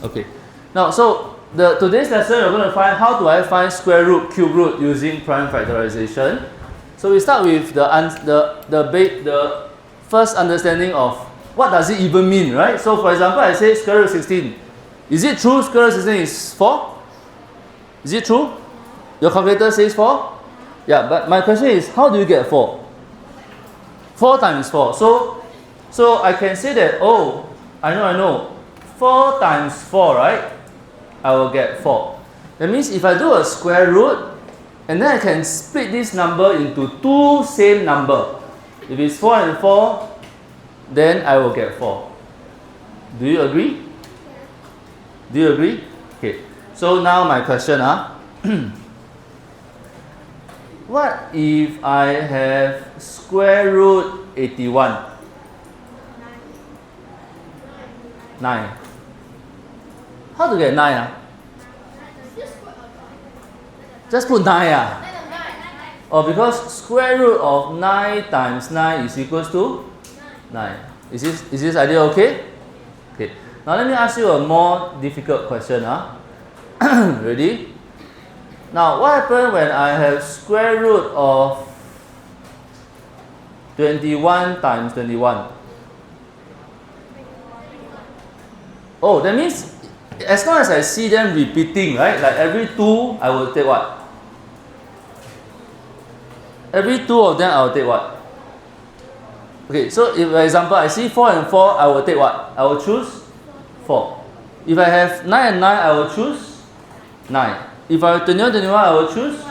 Okay. Now, so today's lesson we're going to find how do I find square root, cube root using prime factorization. So we start with the first understanding of what does it even mean, right? So for example, I say square root 16. Is it true square root 16 is 4? Is it true? Your calculator says 4? Yeah, but my question is, how do you get 4? 4 times 4. So I can say that, oh, I know. 4 times 4, right? I will get 4. That means if I do a square root, and then I can split this number into two same number. If it's 4 and 4, then I will get 4. Do you agree? Do you agree? Okay. So now my question, what if I have square root 81? 9. How to get 9? Just put 9. Oh, because square root of 9 times 9 is equals to 9. Is this idea okay? Okay. Now let me ask you a more difficult question. Ready? Now what happens when I have square root of 21 times 21? Oh, that means as long as I see them repeating, right? Like every 2, I will take what? Every 2 of them, I will take what? Okay, so if, for example, I see 4 and 4, I will take what? I will choose 4. If I have 9 and 9, I will choose 9. If I have 21, 21, I will choose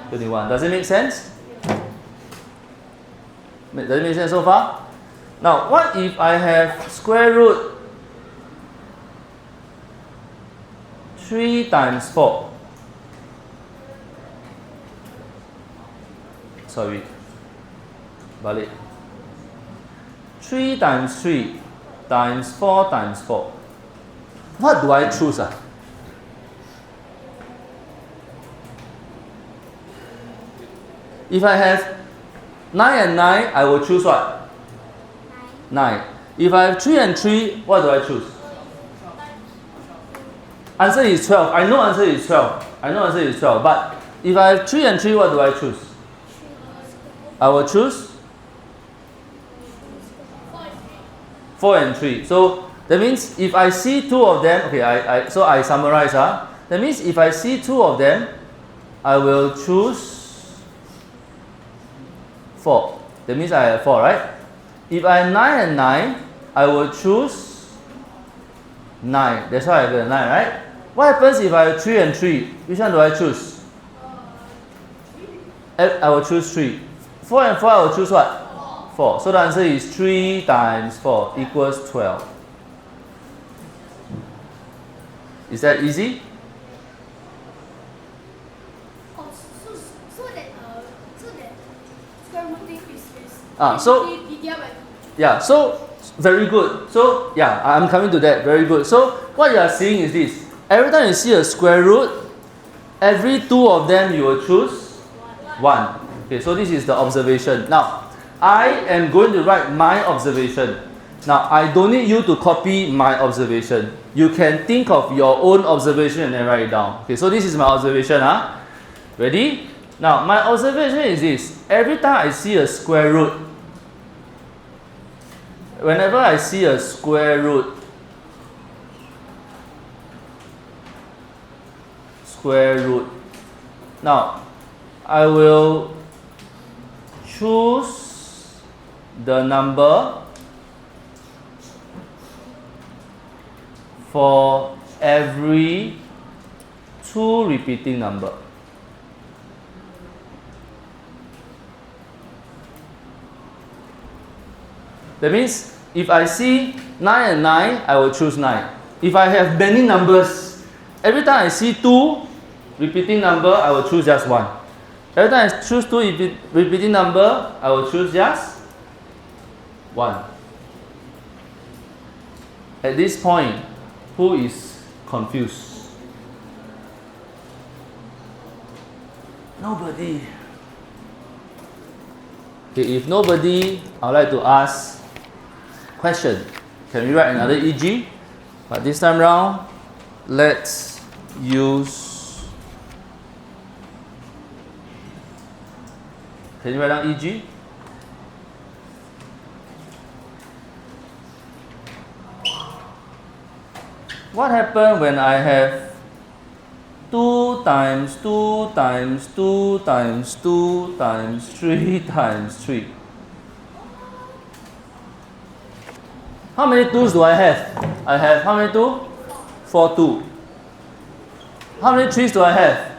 21. Does it make sense? Does it make sense so far? Now, what if I have square root 3 times 4? Sorry. Balik. 3 times 3 times 4 times 4. What do I choose? If I have 9 and 9, I will choose what? 9. If I have 3 and 3, what do I choose? Answer is 12. I know answer is 12. But if I have 3 and 3, what do I choose? I will choose 4 and 3. So that means if I see 2 of them, okay, so I summarize. That means if I see 2 of them, I will choose 4. That means I have 4, right? If I have 9 and 9, I will choose 9. That's why I get 9, right? What happens if I have 3 and 3? Which one do I choose? I will choose 3. 4 and 4, I will choose what? 4. So the answer is 3 times 4 equals 12. Is that easy? So very good. So yeah, I'm coming to that. Very good. So what you are seeing is this. Every time you see a square root, every 2 of them you will choose 1. Okay, so this is the observation. Now, I am going to write my observation. Now, I don't need you to copy my observation. You can think of your own observation and then write it down. Okay, so this is my observation. Ready? Now, my observation is this. Every time I see a square root, whenever I see a square root, now, I will choose the number for every 2 repeating number. That means if I see 9 and 9, I will choose 9. If I have many numbers, every time I see 2 repeating number, I will choose just 1. Every time I choose 2 repeating number, I will choose just 1. At this point, who is confused? Nobody. Okay, if nobody, I would like to ask question. Can we write another EG? But this time round, let's use, can you write down EG? What happens when I have 2 times 2 times 2 times 2 times 3 times 3? How many 2's do I have? I have how many 2? 4 2. How many 3's do I have?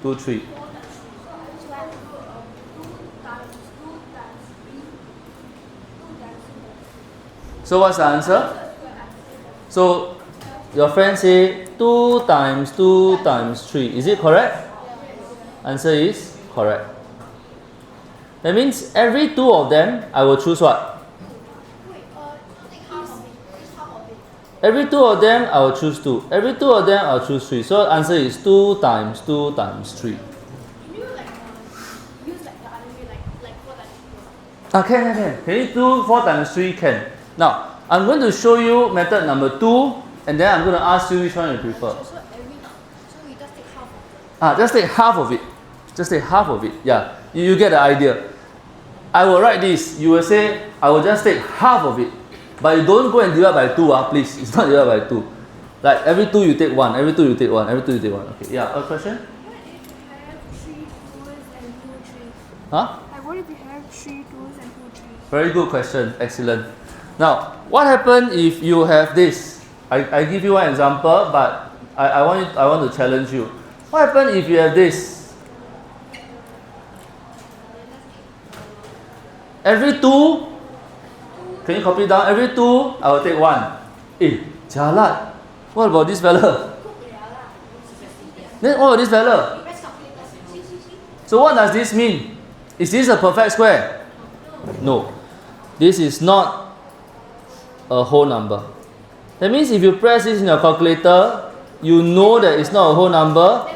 2 3. So what's the answer? So your friend say 2 times 2 times 3. Is it correct? Answer is correct. That means every 2 of them, I will choose what? Every 2 of them, I will choose 2. Every 2 of them, I will choose 3. So answer is 2 times 2 times 3. Can you use the other way, like 4 times 3? Can. Can you do 4 times 3? Can. Now, I'm going to show you method number 2, and then I'm going to ask you which one you prefer. So we just take half of it. Just take half of it. Just take half of it. Yeah, you get the idea. I will write this. You will say, I will just take half of it. But you don't go and divide by 2, please. It's not divided by 2. Like every 2 you take 1, every 2 you take 1, every 2 you take 1. Okay, yeah, a question? What if I have 3 2's and 2 3's? Huh? Like what if we have 3 2's and 2 3's? Very good question. Excellent. Now, what happens if you have this? I give you one example, but I want to challenge you. What happens if you have this? Every 2, can you copy down? Every 2, I will take 1. Jalat. What about this fella? Then what about this fella? So what does this mean? Is this a perfect square? No. This is not a whole number. That means if you press this in your calculator, you know that it's not a whole number.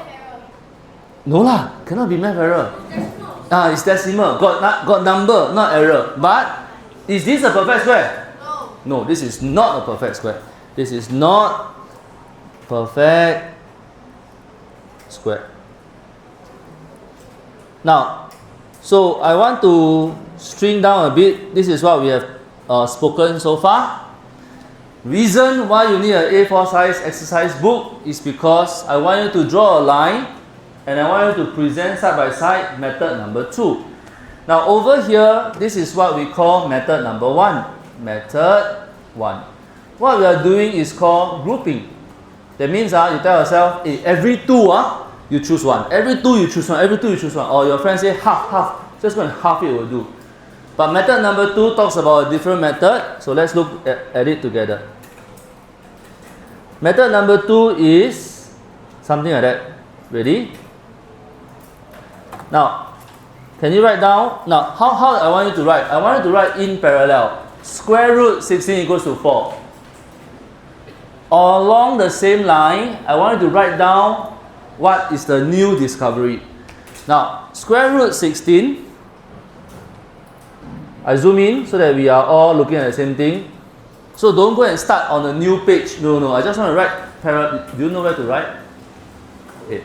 No lah, cannot be math error. It's decimal. Got number, not error. But is this a perfect square? No, this is not a perfect square. This is not perfect square. Now, so I want to string down a bit. This is what we have spoken so far. Reason why you need an A4 size exercise book is because I want you to draw a line and I want you to present side by side method number 2. Now over here, this is what we call method number 1. Method 1. What we are doing is called grouping. That means you tell yourself, every 2 you choose 1. Every 2 you choose 1. Every 2 you choose 1. Or your friend say half. Just go and half it will do. But method number 2 talks about a different method. So let's look at it together. Method number 2 is something like that. Ready? Now, can you write down? Now, how I want you to write? I want you to write in parallel. Square root 16 equals to 4. Along the same line, I want you to write down what is the new discovery. Now, square root 16. I zoom in so that we are all looking at the same thing. So don't go and start on a new page. No. I just want to write parallel. Do you know where to write? Okay.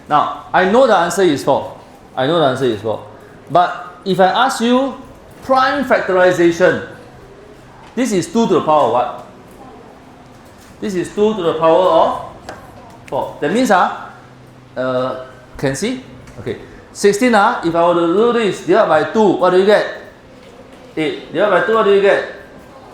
Now, I know the answer is 4. I know the answer is 4. But if I ask you prime factorization, this is 2 to the power of what? This is 2 to the power of 4. That means, can see? Okay. 16, if I were to do this, divide by 2, what do you get? 8. Divide by 2, what do you get?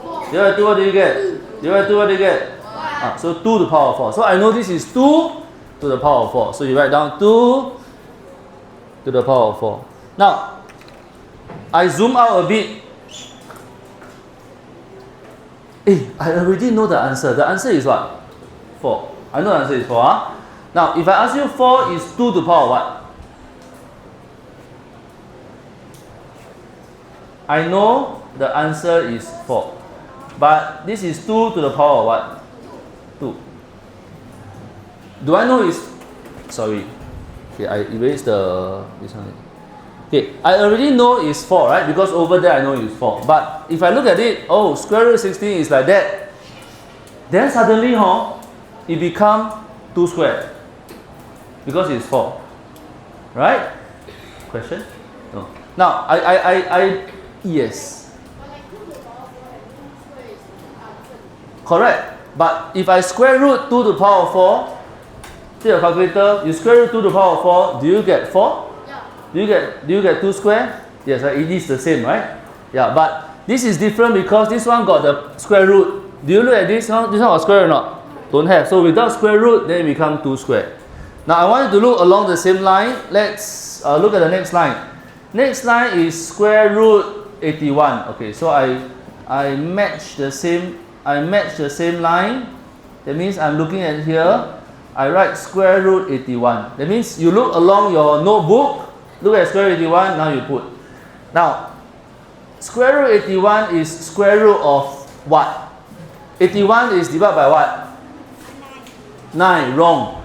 4. Divide by 2, what do you get? Divide by 2, what do you get? 1. So 2 to the power of 4. So I know this is 2 to the power of 4. So you write down 2 to the power of 4. Now, I zoom out a bit. I already know the answer. The answer is what? 4. I know the answer is 4. Now, if I ask you 4 is 2 to the power of what? I know the answer is 4. But this is 2 to the power of what? 2. Do I know it's... Sorry. Okay, I erased this one. Okay, I already know it's 4, right? Because over there I know it's 4. But if I look at it, square root 16 is like that. Then suddenly, it becomes 2 squared because it's 4. Right? Question? No. Now, yes. But like 2 to the power 4 and 2 square is answer. Correct. But if I square root 2 to the power of 4, take your calculator, you square root 2 to the power of 4, do you get 4? Yeah. Do you get 2 square? Yes, right? It is the same, right? Yeah, but this is different because this one got the square root. Do you look at this one? This one got square root or not? Don't have. So without square root, then it becomes 2 squared. Now I want you to look along the same line. Let's look at the next line. Next line is square root 81. Okay, so I match the same line. That means I'm looking at here. I write square root 81. That means you look along your notebook, look at square root 81, now you put. Now, square root 81 is square root of what? 81 is divided by what? 9. Wrong.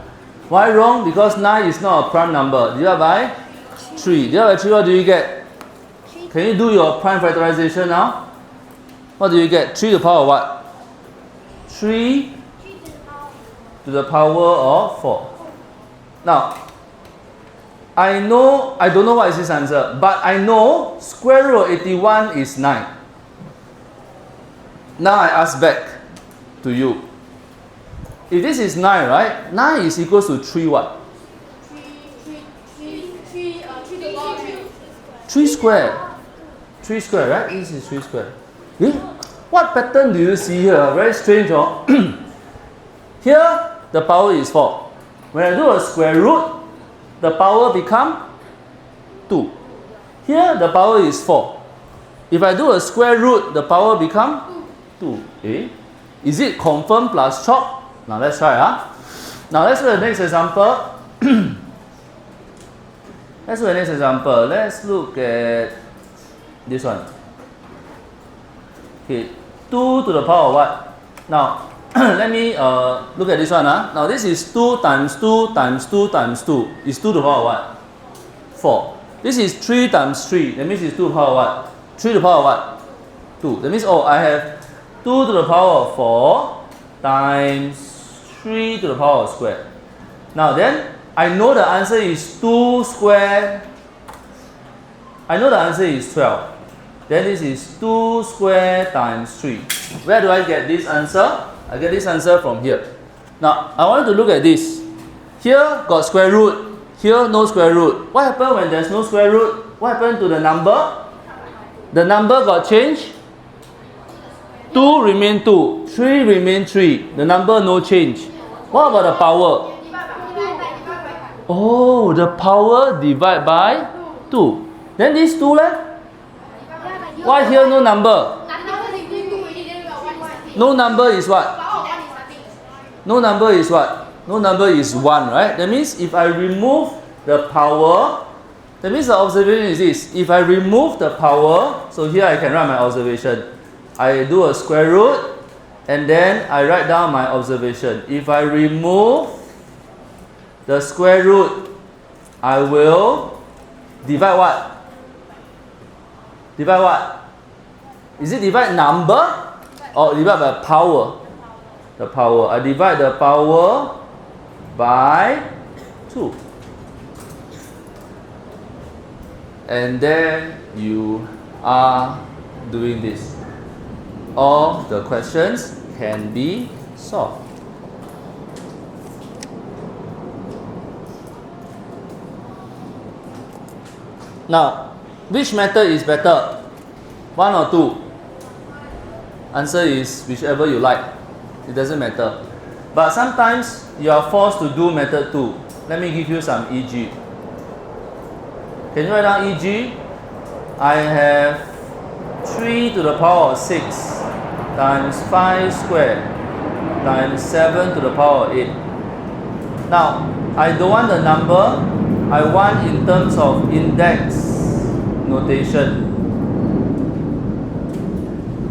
Why wrong? Because 9 is not a prime number. Divided by 3. Divided by 3, what do you get? Can you do your prime factorization now? What do you get? 3 to the power of what? 3 to the power of 4. Now, I don't know what is this answer, but I know square root of 81 is 9. Now I ask back to you. If this is 9, right? 9 is equal to 3 what? 3 square. 3 square, right? This is 3 square. Eh? What pattern do you see here? Very strange, oh? Here, the power is 4. When I do a square root, the power become 2. Here, the power is 4. If I do a square root, the power become 2. Eh? Is it confirm plus chop? Now let's try. Now let's look at the next example. Let's look at the next example. Let's look at this one. Okay, 2 to the power of what? Now, let me look at this one. Now this is 2 times 2 times 2 times 2. Is 2 to the power of what? 4. This is 3 times 3. That means it's 2 to the power of what? 3 to the power of what? 2. That means, I have 2 to the power of 4 times 3 to the power of square. Now then, I know the answer is 2 squared. I know the answer is 12. Then this is 2 squared times 3. Where do I get this answer? I get this answer from here. Now, I want you to look at this. Here got square root. Here no square root. What happened when there's no square root? What happened to the number? The number got changed. 2 remain 2. 3 remain 3. The number no change. What about the power? Oh, the power divided by 2. Then this 2 leh? Why here no number? No number is what? No number is what? No number is 1, right? That means if I remove the power, that means the observation is this. If I remove the power, so here I can write my observation. I do a square root and then I write down my observation. If I remove the square root, I will divide what? Divide what? Is it divide number or divide by power? The power. I divide the power by 2. And then you are doing this. All the questions can be solved. Now, which method is better? 1 or 2? Answer is whichever you like. It doesn't matter. But sometimes you are forced to do method 2. Let me give you some e.g. Can you write down e.g.? I have 3 to the power of 6 times 5 squared times 7 to the power of 8. Now, I don't want the number. I want in terms of index notation.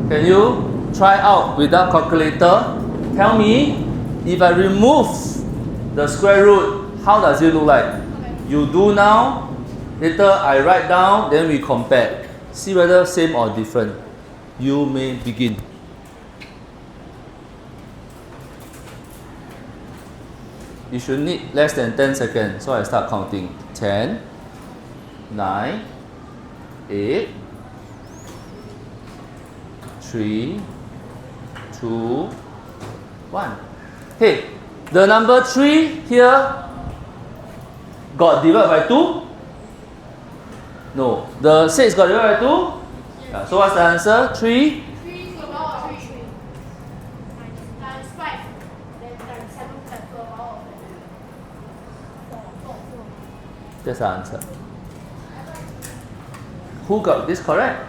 Can you try out without calculator? Tell me, if I remove the square root, how does it look like? You do now, later I write down, then we compare. See whether same or different. You may begin. you should need less than 10 seconds. So I start counting. 10, 9, 8, 3, 2, 1. Hey, the number 3 here got divided by 2? No. The 6 got divided by 2? Yeah. So what's the answer? 3? 3 to the power of 3. Times 5. Then times 7 to the power of 4. That's the answer. Who got this correct?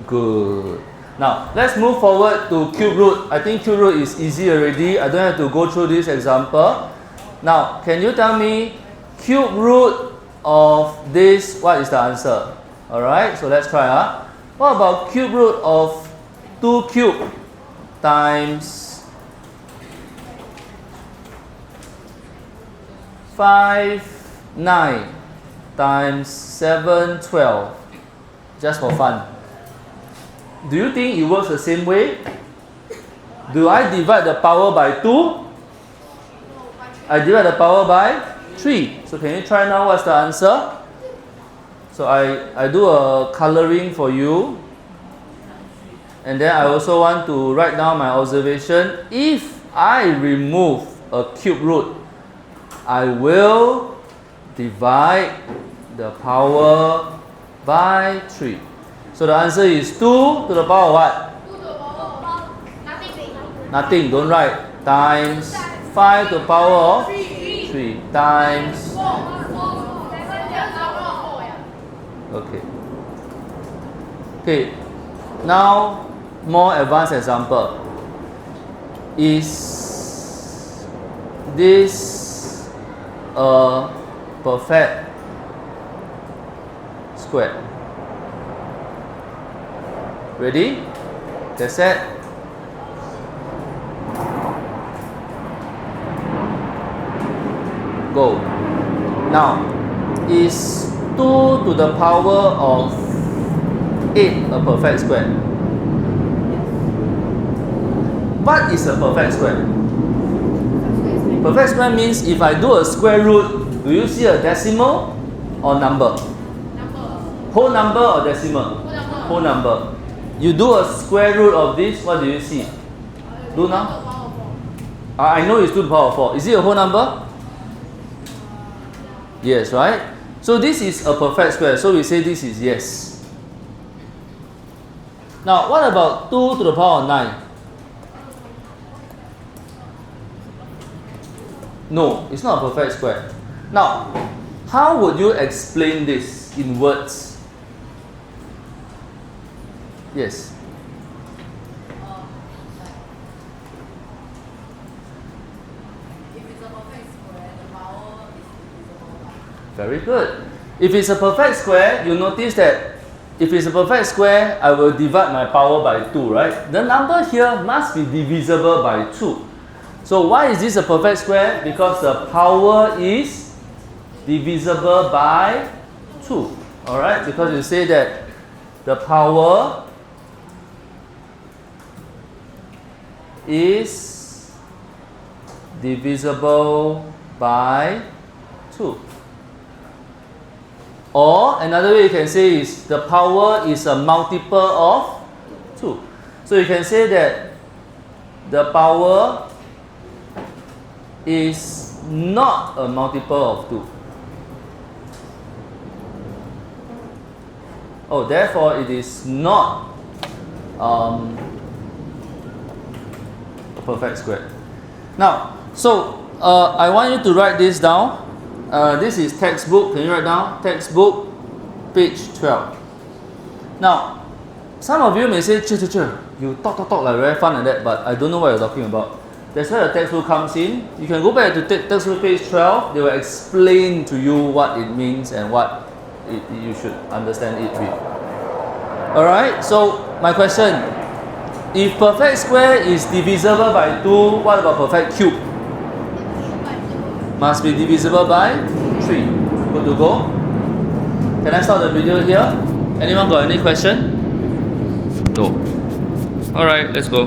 Good. Now, let's move forward to cube root. I think cube root is easy already. I don't have to go through this example. Now, can you tell me cube root of this? What is the answer? Alright, so let's try. What about cube root of 2 cube times 5, 9 times 7, 12? Just for fun. Do you think it works the same way? Do I divide the power by 2? I divide the power by 3. So can you try now? What's the answer? So I do a coloring for you. And then I also want to write down my observation. If I remove a cube root, I will divide the power by 3. So the answer is 2 to the power of what? 2 to the power of nothing. Nothing, don't write. Times 5 to the power of 3 times. 4. Okay. Okay. Now, more advanced example. Is this a perfect square? Ready? Get set. Go. Now, is 2 to the power of 8 a perfect square? What is a perfect square? Perfect square means if I do a square root, do you see a decimal or number? Whole number or decimal? Whole number. You do a square root of this, what do you see? Do now? I know it's 2 to the power of 4. Is it a whole number? Yes, right? So this is a perfect square. So we say this is yes. Now, what about 2 to the power of 9? No, it's not a perfect square. Now, how would you explain this in words? Yes. If it's a perfect square, the power is divisible by. Very good. If it's a perfect square, you notice that if it's a perfect square, I will divide my power by 2, right? The number here must be divisible by 2. So why is this a perfect square? Because the power is divisible by 2. Alright? Because you say that the power is divisible by 2. Or another way you can say is the power is a multiple of 2. So you can say that the power is not a multiple of 2. Oh, therefore it is not a perfect square. Now, so I want you to write this down. This is textbook. Can you write down? Textbook, page 12. Now, some of you may say, you talk like very fun like that, but I don't know what you're talking about. That's where the textbook comes in. You can go back to textbook page 12. They will explain to you what it means and what you should understand it with. Alright, so my question. If perfect square is divisible by 2, what about perfect cube? Must be divisible by 3. Good to go? Can I stop the video here? Anyone got any question? No. Alright, let's go.